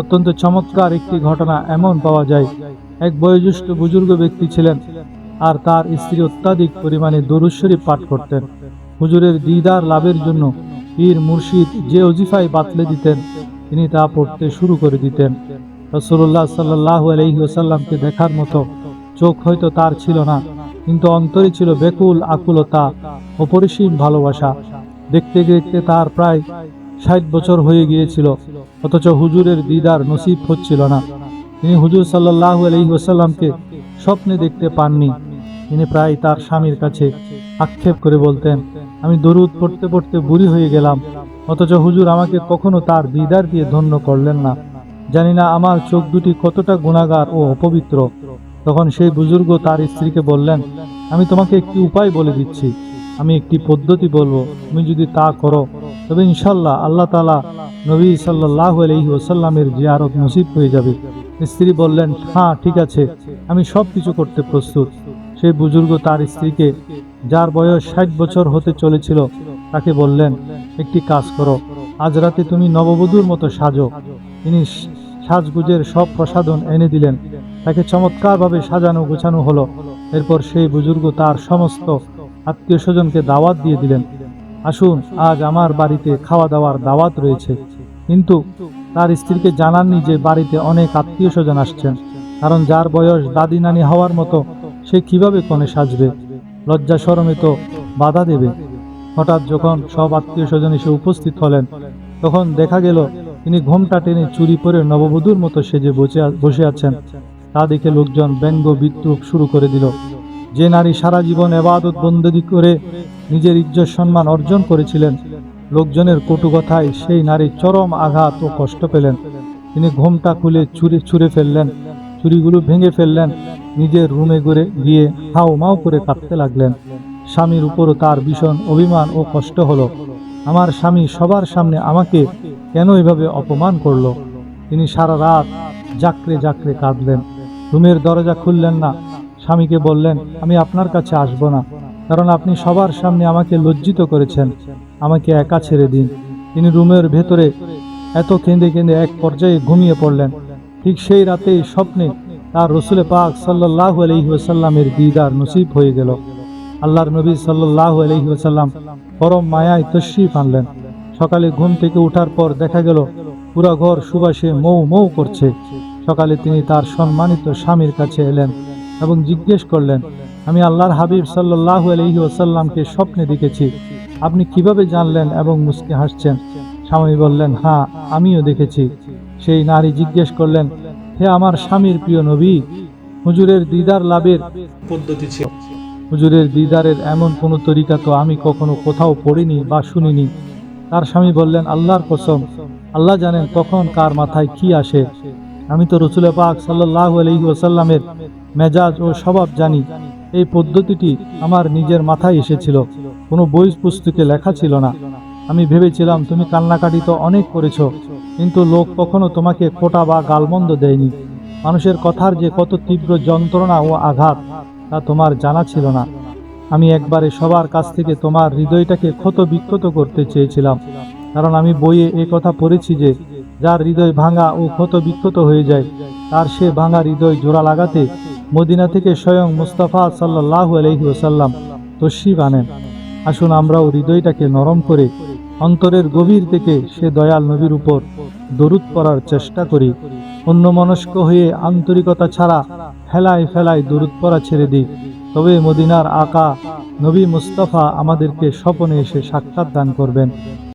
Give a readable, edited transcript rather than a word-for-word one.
অত্যন্ত চমৎকার একটি ঘটনা এমন পাওয়া যায়, এক বয়োজ্যেষ্ঠ বুজুর্গ ব্যক্তি ছিলেন, আর তার স্ত্রী অত্যাধিক পরিমাণে দরুদ শরীফ পাঠ করতেন। হুজুরের দিদার লাভের জন্য পীর মুর্শিদ যে ওজিফায় বাতলে দিতেন, তিনি তা পড়তে শুরু করে দিতেন। রাসূলুল্লাহ সাল্লাল্লাহু আলাইহি ওয়াসাল্লামকে দেখার মতো চোখ হয়তো তার ছিল না, কিন্তু অন্তরে ছিল ব্যাকুল আকুলতা, অপরিসীম ভালোবাসা। দেখতে দেখতে তার প্রায় ৬০ বছর হয়ে গিয়েছিল, অথচ হুজুরের দিদার নসিব হচ্ছিল না। তিনি হুজুর সাল্লাল্লাহু আলাইহি ওয়াসাল্লামকে স্বপ্নে দেখতে পাননি। তিনি প্রায় তার স্বামীর কাছে আক্ষেপ করে বলতেন, আমি দরুদ পড়তে পড়তে বুড়ি হয়ে গেলাম, অথচ হুজুর আমাকে কখনো তার দিদার দিয়ে ধন্য করলেন না। জানি না আমার চোখ দুটি কতটা গুনাহগার ও অপবিত্র। তখন সেই বুজুর্গ তার স্ত্রীকে বললেন, আমি তোমাকে একটি উপায় বলে দিচ্ছি, আমি একটি পদ্ধতি বলবো, তুমি যদি তা করো তবে ইনশাল্লাহ আল্লাহ তাআলা নবী সাল্লাল্লাহু আলাইহি ওয়াসাল্লামের জিয়ারত নসিব হয়ে যাবে। স্ত্রী বললেন, হ্যাঁ ঠিক আছে, আমি সব কিছু করতে প্রস্তুত। সেই বুজুর্গ তার স্ত্রীকে, যার বয়স ৬০ বছর হতে চলেছিল, তাকে বললেন, একটি কাজ করো, আজ রাতে তুমি নববধূর মতো সাজো। তিনি সাজগুজের সব প্রসাধন এনে দিলেন, তাকে চমৎকারভাবে সাজানো গোছানো হলো। এরপর সেই বুজুর্গ তার সমস্ত আত্মীয় স্বজনকে দাওয়াত দিয়ে দিলেন, আসুন আজ আমার বাড়িতে খাওয়া দাওয়ার দাওয়াত রয়েছে। কিন্তু তার স্ত্রীকে জানাননি যে বাড়িতে অনেক আত্মীয় স্বজন আসছেন, কারণ যার বয়স দাদি নানি হওয়ার মতো সে কিভাবে কনে সাজবে, লজ্জা শরমে তো বাধা দেবে। হঠাৎ যখন সব আত্মীয় স্বজন এসে উপস্থিত হলেন, তখন দেখা গেল তিনি ঘোমটা টেনে চুরি পরে নববধূর মতো সেজে বসে আছেন। তা দেখে লোকজন ব্যঙ্গ বিদ্রূপ শুরু করে দিল। যে নারী সারা জীবন ইবাদত বন্দেগী করে নিজের ইজ্জত সম্মান অর্জন করেছিলেন, লোকজনের কটু কথায় সেই নারী চরম আঘাত ও কষ্ট পেলেন। তিনি ঘোমটা খুলে ছুঁড়ে ফেললেন, চুরিগুলো ভেঙে ফেললেন, নিজের রুমে গিয়ে হাউ মাউ করে কাঁদতে লাগলেন। স্বামীর উপরও তার ভীষণ অভিমান ও কষ্ট হলো। আমার স্বামী সবার সামনে আমাকে কেন এভাবে অপমান করলো। তিনি সারা রাত জাকরে জাকরে কাঁদলেন, রুমের দরজা খুললেন না। স্বামীকে বললেন, আমি আপনার কাছে আসব না, কারণ আপনি সবার সামনে আমাকে লজ্জিত করেছেন, আমাকে একা ছেড়ে দিন। তিনি রুমের ভেতরে এত কেঁদে কেঁদে এক পর্যায়ে ঘুমিয়ে পড়লেন। ঠিক সেই রাতেই স্বপ্নে তার রসুল পাক সাল্লাল্লাহু আলাইহি ওয়াসাল্লামের দিদার নসিব হয়ে গেল। আল্লাহর নবী সাল্লাল্লাহু আলাইহি ওয়াসাল্লাম পরম মায়ায় তশরিফ আনলেন। সকালে ঘুম থেকে ওঠার পর দেখা গেল পুরা ঘর সুবাসে মৌ মৌ করছে। সকালে তিনি তার সম্মানিত স্বামীর কাছে এলেন এবং জিজ্ঞেস করলেন, আমি আল্লাহর হাবিব সাল্লাল্লাহু আলাইহি ওয়াসাল্লামকে স্বপ্নে দেখেছি, আপনি কিভাবে জানলেন এবং মুস্কি হাসছেন? স্বামী বললেন, হ্যাঁ আমিও দেখেছি। সেই নারী জিজ্ঞেস করলেন, হে আমার স্বামীর প্রিয় নবী, হুজুরের দিদার লাভের পদ্ধতি ছিল, হুজুরের দিদারের এমন কোনো তরিকা তো আমি কখনো কোথাও পড়িনি বা শুনিনি। তার স্বামী বললেন, আল্লাহর কসম, আল্লাহ জানেন কখন কার মাথায় কি আসে। আমি তো রসুল পাক সাল্লাল্লাহু আলাইহি ওয়াসাল্লামের মেজাজ ও স্বভাব জানি। এই পদ্ধতিটি আমার নিজের মাথায় এসেছিল, কোনো বই পুস্তকে লেখা ছিল না। আমি ভেবেছিলাম তুমি কান্নাকাটি তো অনেক করেছো, কিন্তু লোক কখনো তোমাকে খোঁটা বা গালমন্দ দেয়নি। মানুষের কথার যে কত তীব্র যন্ত্রণা ও আঘাত তা তোমার জানা ছিল না। আমি একবারে সবার কাছ থেকে তোমার হৃদয়টাকে ক্ষত বিক্ষত করতে চেয়েছিলাম, কারণ আমি বইয়ে এ কথা পড়েছি যে যার হৃদয় ভাঙা ও ক্ষত বিক্ষত হয়ে যায়, তার সে ভাঙা হৃদয় জোড়া লাগাতে মদিনা থেকে স্বয়ং মুস্তাফা সাল্লাল্লাহু আলাইহি ওয়াসাল্লাম তশরিফ আনেন। আসুন আমরাও হৃদয়টাকে নরম করে অন্তরের গভীর থেকে সে দয়াল নবীর উপর দরুদ পড়ার চেষ্টা করি। অন্যমনস্ক হয়ে আন্তরিকতা ছাড়া ফেলায় ফেলায় দরুদ পড়া ছেড়ে দিই, তবে মদিনার আকা নবী মুস্তাফা আমাদেরকে স্বপনে এসে সাক্ষাৎ দান করবেন।